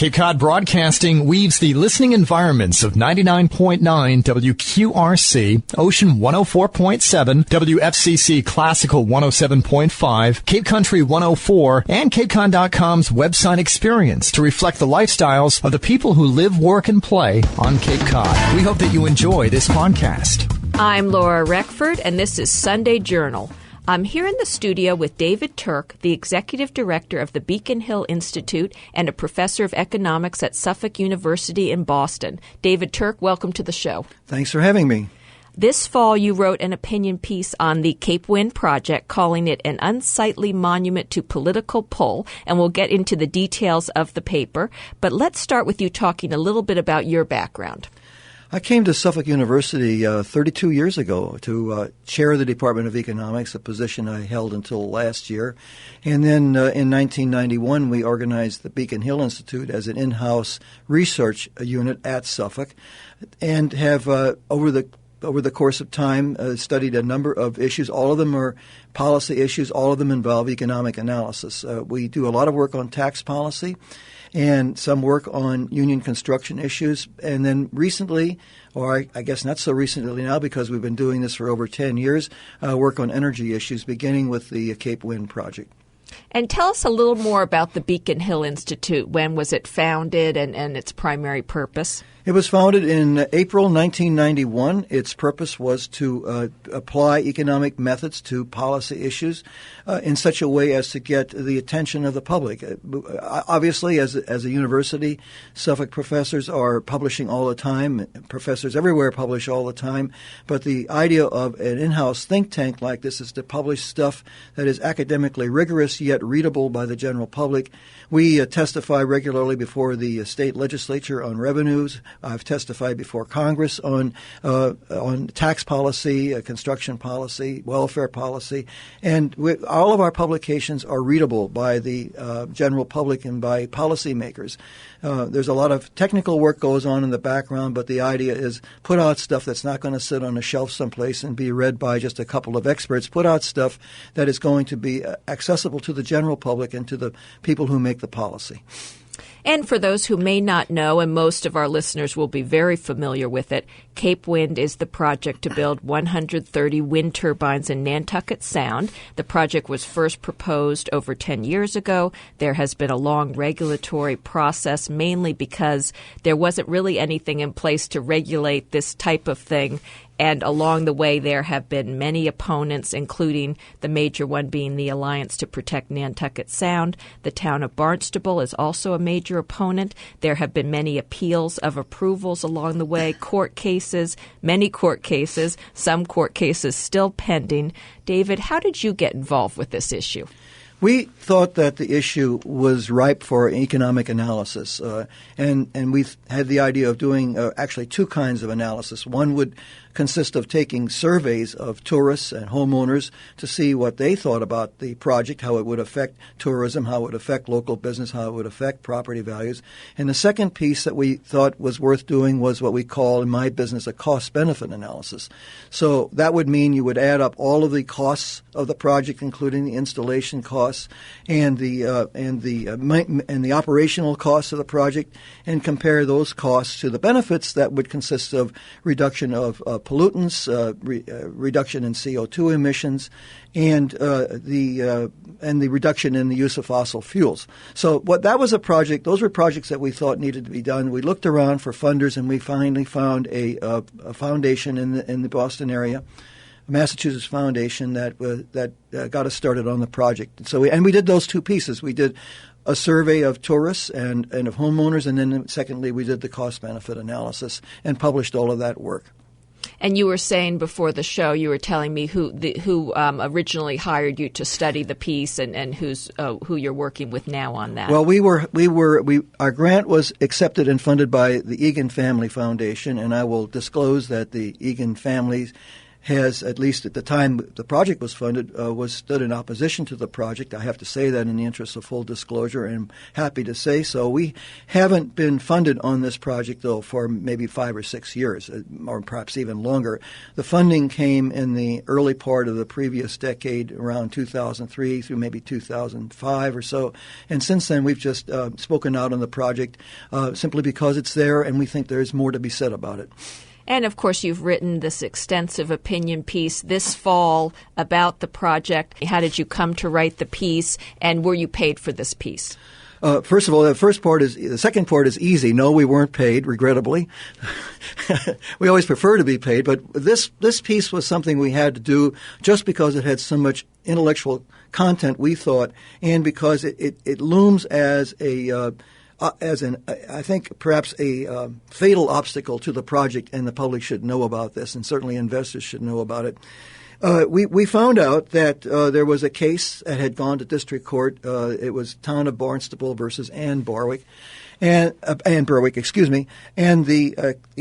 Cape Cod Broadcasting weaves the listening environments of 99.9 WQRC, Ocean 104.7, WFCC Classical 107.5, Cape Country 104, and CapeCon.com's website experience to reflect the lifestyles of the people who live, work, and play on Cape Cod. We hope that you enjoy this podcast. I'm Laura Reckford, and this is Sunday Journal. I'm here in the studio with David Turk, the Executive Director of the Beacon Hill Institute and a Professor of Economics at Suffolk University in Boston. David Turk, welcome to the show. Thanks for having me. This fall, you wrote an opinion piece on the Cape Wind project, calling it an unsightly monument to political pull, and we'll get into the details of the paper. But let's start with you talking a little bit about your background. I came to Suffolk University 32 years ago to chair the Department of Economics, a position I held until last year. And then in 1991, we organized the Beacon Hill Institute as an in-house research unit at Suffolk, and have over the course of time studied a number of issues. All of them are policy issues. All of them involve economic analysis. We do a lot of work on tax policy and some work on union construction issues. And then recently, or I guess not so recently now because we've been doing this for over 10 years, work on energy issues, beginning with the Cape Wind project. And tell us a little more about the Beacon Hill Institute. When was it founded and its primary purpose? It was founded in April 1991. Its purpose was to apply economic methods to policy issues in such a way as to get the attention of the public. Obviously, as a university, Suffolk professors are publishing all the time. Professors everywhere publish all the time. But the idea of an in-house think tank like this is to publish stuff that is academically rigorous yet readable by the general public. We testify regularly before the state legislature on revenues. I've testified before Congress on tax policy, construction policy, welfare policy, and all of our publications are readable by the general public and by policymakers. There's a lot of technical work goes on in the background, but the idea is put out stuff that's not going to sit on a shelf someplace and be read by just a couple of experts. Put out stuff that is going to be accessible to the general public and to the people who make the policy. And for those who may not know, and most of our listeners will be very familiar with it, Cape Wind is the project to build 130 wind turbines in Nantucket Sound. The project was first proposed over 10 years ago. There has been a long regulatory process, mainly because there wasn't really anything in place to regulate this type of thing. And along the way, there have been many opponents, including the major one being the Alliance to Protect Nantucket Sound. The town of Barnstable is also a major opponent. There have been many appeals of approvals along the way, court cases, many court cases, some court cases still pending. David, how did you get involved with this issue? We thought that the issue was ripe for economic analysis, and we had the idea of doing actually two kinds of analysis. One would consist of taking surveys of tourists and homeowners to see what they thought about the project, how it would affect tourism, how it would affect local business, how it would affect property values. And the second piece that we thought was worth doing was what we call in my business a cost-benefit analysis. So that would mean you would add up all of the costs of the project, including the installation costs and the operational costs of the project, and compare those costs to the benefits that would consist of reduction of pollutants, reduction in CO2 emissions, and the reduction in the use of fossil fuels. So that was a project. Those were projects that we thought needed to be done. We looked around for funders, and we finally found a foundation in the Boston area, Massachusetts Foundation, that got us started on the project. So we did those two pieces. We did a survey of tourists and of homeowners, and then secondly we did the cost-benefit analysis and published all of that work. And you were saying before the show, you were telling me who originally hired you to study the piece and who you're working with now on that. Well, our grant was accepted and funded by the Egan Family Foundation, and I will disclose that the Egan family has, at least at the time the project was funded, stood in opposition to the project. I have to say that in the interest of full disclosure, and I'm happy to say so. We haven't been funded on this project, though, for maybe 5 or 6 years, or perhaps even longer. The funding came in the early part of the previous decade, around 2003 through maybe 2005 or so. And since then, we've just spoken out on the project simply because it's there, and we think there's more to be said about it. And, of course, you've written this extensive opinion piece this fall about the project. How did you come to write the piece, and were you paid for this piece? First of all, the second part is easy. No, we weren't paid, regrettably. We always prefer to be paid, but this piece was something we had to do just because it had so much intellectual content, we thought, and because it looms as I think perhaps a fatal obstacle to the project, and the public should know about this, and certainly investors should know about it. We found out that there was a case that had gone to district court. It was Town of Barnstable versus Ann Berwick, and the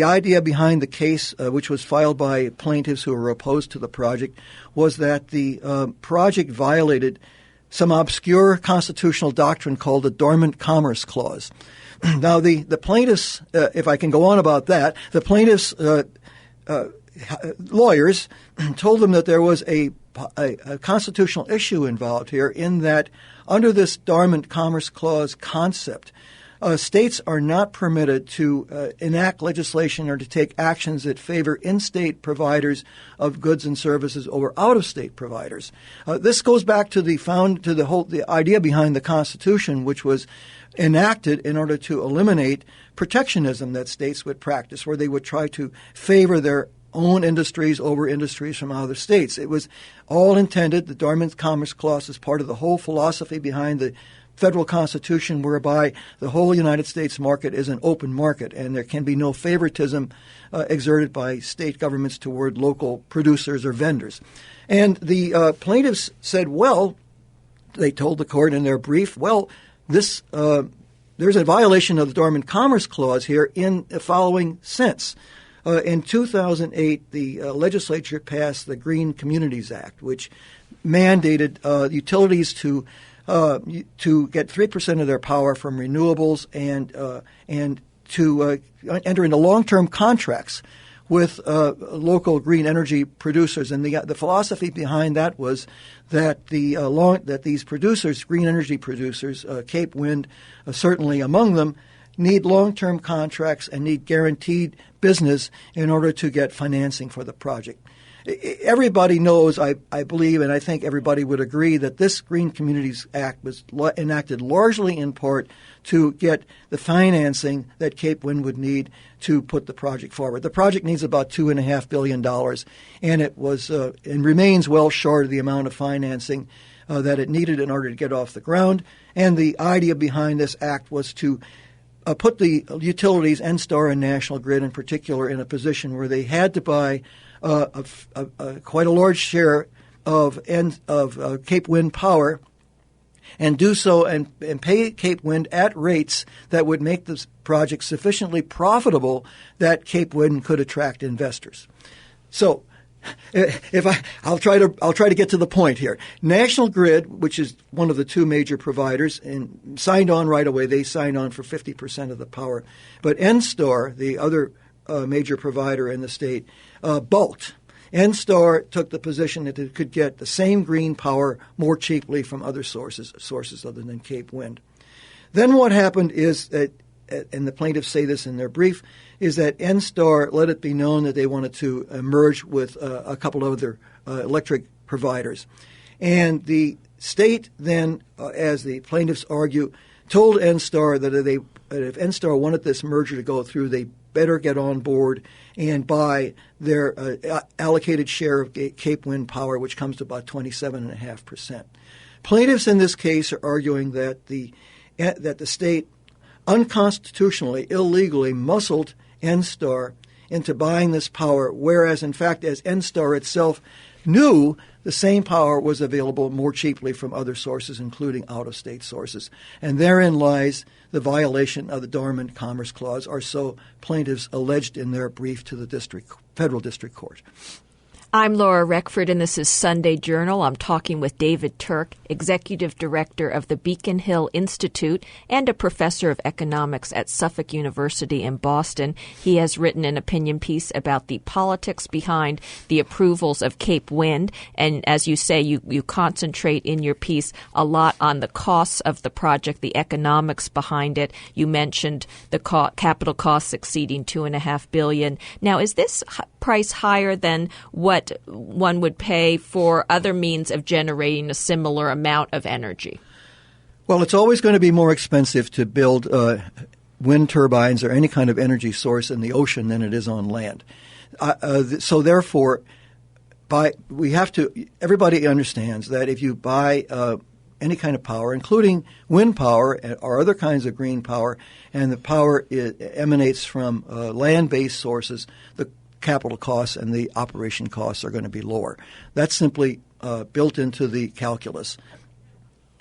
idea behind the case, which was filed by plaintiffs who were opposed to the project, was that the project violated some obscure constitutional doctrine called the Dormant Commerce Clause. Now, the plaintiffs, if I can go on about that, the plaintiffs' lawyers told them that there was a constitutional issue involved here, in that under this Dormant Commerce Clause concept, states are not permitted to enact legislation or to take actions that favor in-state providers of goods and services over out-of-state providers. This goes back to the idea behind the Constitution, which was enacted in order to eliminate protectionism that states would practice, where they would try to favor their own industries over industries from other states. It was all intended. The Dormant Commerce Clause is part of the whole philosophy behind the federal Constitution, whereby the whole United States market is an open market, and there can be no favoritism exerted by state governments toward local producers or vendors. And the plaintiffs said, well, they told the court in their brief, well, there's a violation of the Dormant Commerce Clause here in the following sense. In 2008, the legislature passed the Green Communities Act, which mandated utilities to get 3% of their power from renewables and to enter into long-term contracts with local green energy producers. And the philosophy behind that was that that these producers, green energy producers, Cape Wind certainly among them, need long-term contracts and need guaranteed business in order to get financing for the project. Everybody knows, I believe, and I think everybody would agree, that this Green Communities Act was enacted largely in part to get the financing that Cape Wind would need to put the project forward. The project needs about $2.5 billion, and it was and remains well short of the amount of financing that it needed in order to get off the ground. And the idea behind this act was to put the utilities, NSTAR and National Grid in particular, in a position where they had to buy quite a large share of Cape Wind power, and do so and pay Cape Wind at rates that would make this project sufficiently profitable that Cape Wind could attract investors. So, I'll try to get to the point here. National Grid, which is one of the two major providers, and signed on right away. They signed on for 50% of the power. But NSTAR, the other major provider in the state, bulked. NSTAR took the position that it could get the same green power more cheaply from other sources other than Cape Wind. Then what happened is that, and the plaintiffs say this in their brief, is that NSTAR let it be known that they wanted to merge with a couple of other electric providers. And the state then, as the plaintiffs argue, told NSTAR that if NSTAR wanted this merger to go through, they better get on board and buy their allocated share of Cape Wind power, which comes to about 27.5%. Plaintiffs in this case are arguing that the state unconstitutionally, illegally muscled NSTAR into buying this power, whereas, in fact, as NSTAR itself knew, the same power was available more cheaply from other sources, including out-of-state sources. And therein lies the violation of the Dormant Commerce Clause, or so plaintiffs alleged in their brief to the federal district court. I'm Laura Reckford, and this is Sunday Journal. I'm talking with David Turk, Executive Director of the Beacon Hill Institute and a professor of economics at Suffolk University in Boston. He has written an opinion piece about the politics behind the approvals of Cape Wind. And as you say, you concentrate in your piece a lot on the costs of the project, the economics behind it. You mentioned the capital costs exceeding $2.5 billion. Now, is this price higher than what one would pay for other means of generating a similar amount of energy? Well, it's always going to be more expensive to build wind turbines or any kind of energy source in the ocean than it is on land. So therefore, everybody understands that if you buy any kind of power, including wind power or other kinds of green power, and the power emanates from land-based sources, the capital costs and the operation costs are going to be lower. That's simply built into the calculus.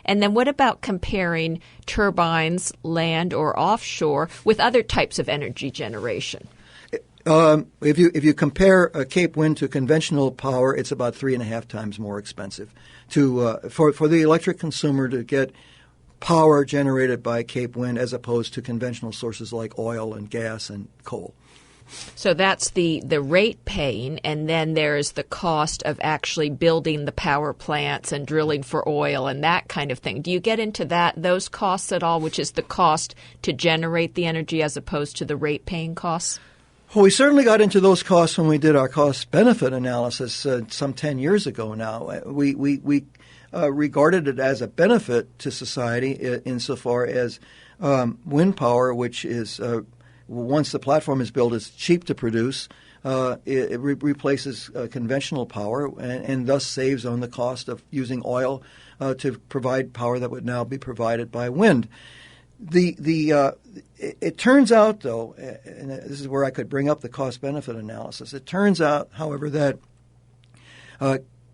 And then what about comparing turbines, land or offshore, with other types of energy generation? If you compare Cape Wind to conventional power, it's about 3.5 times more expensive for the electric consumer to get power generated by Cape Wind as opposed to conventional sources like oil and gas and coal. So that's the rate paying, and then there's the cost of actually building the power plants and drilling for oil and that kind of thing. Do you get into those costs at all, which is the cost to generate the energy as opposed to the rate paying costs? Well, we certainly got into those costs when we did our cost-benefit analysis some 10 years ago now. We regarded it as a benefit to society insofar as wind power, which is once the platform is built, it's cheap to produce. It replaces conventional power and thus saves on the cost of using oil to provide power that would now be provided by wind. It turns out, though, and this is where I could bring up the cost-benefit analysis, it turns out, however, that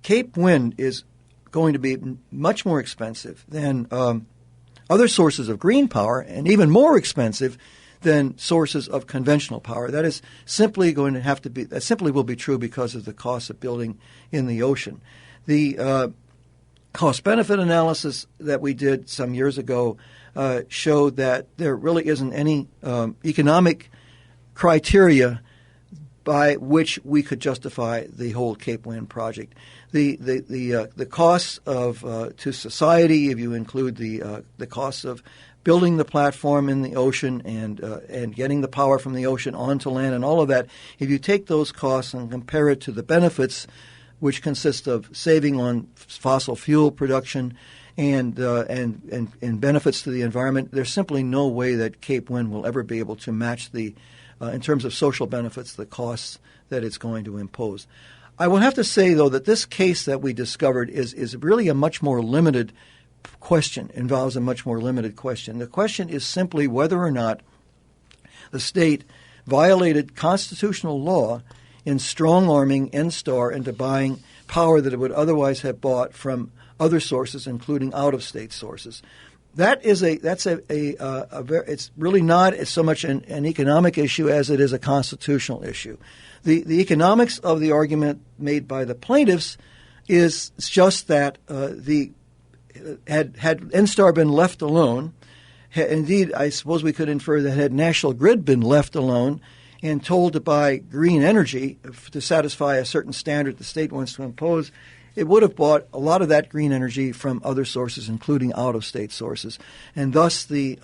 Cape Wind is going to be much more expensive than other sources of green power and even more expensive than sources of conventional power. That is simply going to have to be, that simply will be true because of the cost of building in the ocean. The cost-benefit analysis that we did some years ago showed that there really isn't any economic criteria by which we could justify the whole Cape Wind project. The costs of to society, if you include the costs of building the platform in the ocean and getting the power from the ocean onto land and all of that, if you take those costs and compare it to the benefits, which consist of saving on fossil fuel production and benefits to the environment, there's simply no way that Cape Wind will ever be able to match in terms of social benefits, the costs that it's going to impose. I will have to say, though, that this case that we discovered is really a much more limited question, involves a much more limited question. The question is simply whether or not the state violated constitutional law in strong-arming NSTAR into buying power that it would otherwise have bought from other sources, including out-of-state sources. It's really not so much an economic issue as it is a constitutional issue. The economics of the argument made by the plaintiffs is just that had NSTAR been left alone, indeed, I suppose we could infer that had National Grid been left alone and told to buy green energy to satisfy a certain standard the state wants to impose, it would have bought a lot of that green energy from other sources, including out-of-state sources. And thus the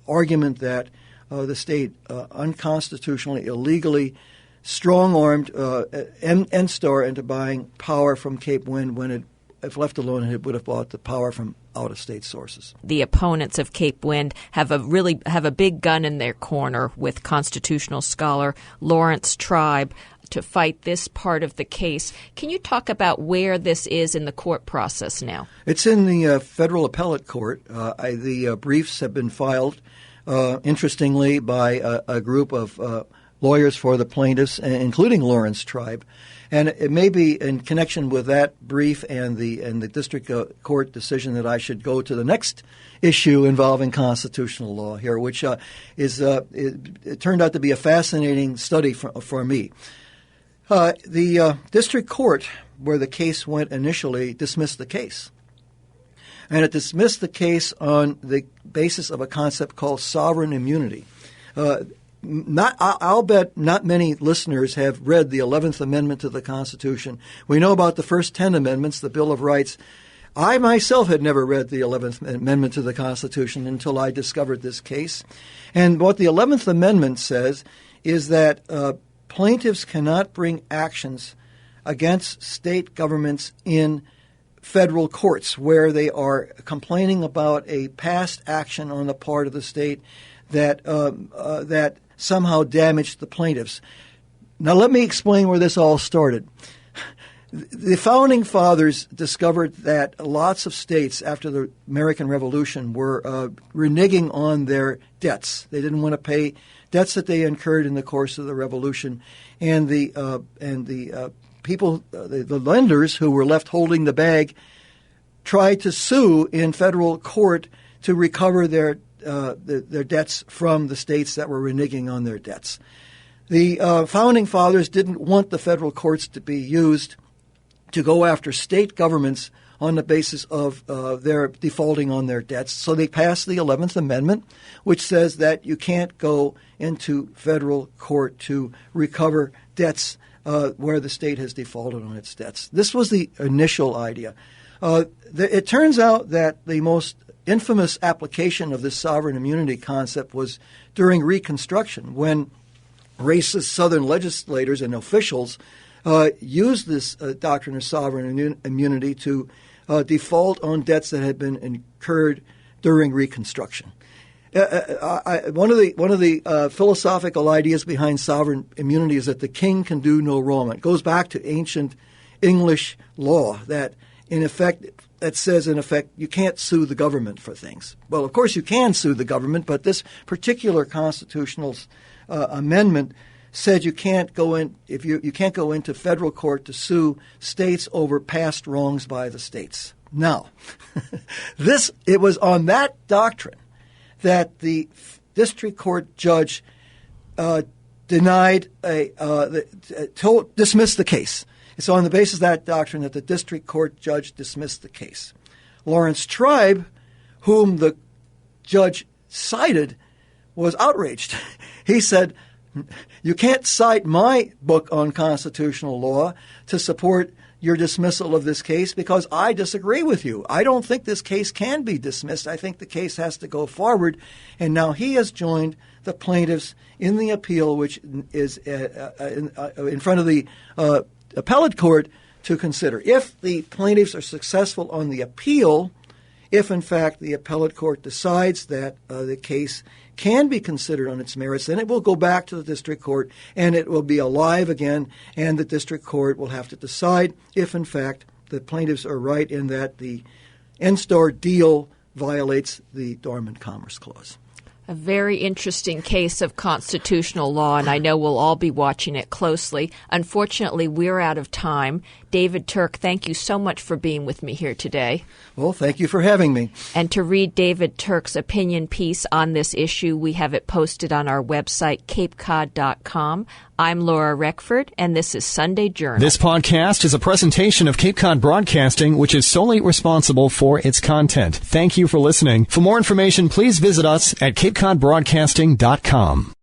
argument that the state unconstitutionally, illegally strong-armed NSTAR into buying power from Cape Wind when it, if left alone, it would have bought the power from out-of-state sources. The opponents of Cape Wind have a big gun in their corner with constitutional scholar Lawrence Tribe to fight this part of the case. Can you talk about where this is in the court process now? It's in the federal appellate court. The briefs have been filed, interestingly, by a group of lawyers for the plaintiffs, including Lawrence Tribe. And it may be in connection with that brief and the district court decision that I should go to the next issue involving constitutional law here, which it turned out to be a fascinating study for me. The district court, where the case went initially, dismissed the case. And it dismissed the case on the basis of a concept called sovereign immunity. I'll bet not many listeners have read the 11th Amendment to the Constitution. We know about the first 10 amendments, the Bill of Rights. I myself had never read the 11th Amendment to the Constitution until I discovered this case. And what the 11th Amendment says is that plaintiffs cannot bring actions against state governments in federal courts where they are complaining about a past action on the part of the state that somehow damaged the plaintiffs. Now let me explain where this all started. The Founding Fathers discovered that lots of states after the American Revolution were reneging on their debts. They didn't want to pay debts that they incurred in the course of the Revolution, and the people, the lenders who were left holding the bag, tried to sue in federal court to recover their debts from the states that were reneging on their debts. The Founding Fathers didn't want the federal courts to be used to go after state governments on the basis of their defaulting on their debts. So they passed the 11th Amendment, which says that you can't go into federal court to recover debts where the state has defaulted on its debts. This was the initial idea. It turns out that the most infamous application of this sovereign immunity concept was during Reconstruction, when racist Southern legislators and officials used this doctrine of sovereign immunity to default on debts that had been incurred during Reconstruction. One of the philosophical ideas behind sovereign immunity is that the king can do no wrong. It goes back to ancient English law that, in effect, you can't sue the government for things. Well, of course you can sue the government, but this particular constitutional amendment said you can't go into federal court to sue states over past wrongs by the states. Now, it was on that doctrine that the district court judge dismissed the case. It's on the basis of that doctrine that the district court judge dismissed the case. Lawrence Tribe, whom the judge cited, was outraged. He said, "You can't cite my book on constitutional law to support your dismissal of this case because I disagree with you. I don't think this case can be dismissed. I think the case has to go forward." And now he has joined the plaintiffs in the appeal, which is in front of the appellate court to consider. If the plaintiffs are successful on the appeal, if in fact the appellate court decides that the case can be considered on its merits, then it will go back to the district court and it will be alive again, and the district court will have to decide if in fact the plaintiffs are right in that the N-Star deal violates the Dormant Commerce Clause. A very interesting case of constitutional law, and I know we'll all be watching it closely. Unfortunately, we're out of time. David Turk, thank you so much for being with me here today. Well, thank you for having me. And to read David Turk's opinion piece on this issue, we have it posted on our website, capecod.com. I'm Laura Reckford, and this is Sunday Journal. This podcast is a presentation of Cape Cod Broadcasting, which is solely responsible for its content. Thank you for listening. For more information, please visit us at capecodbroadcasting.com.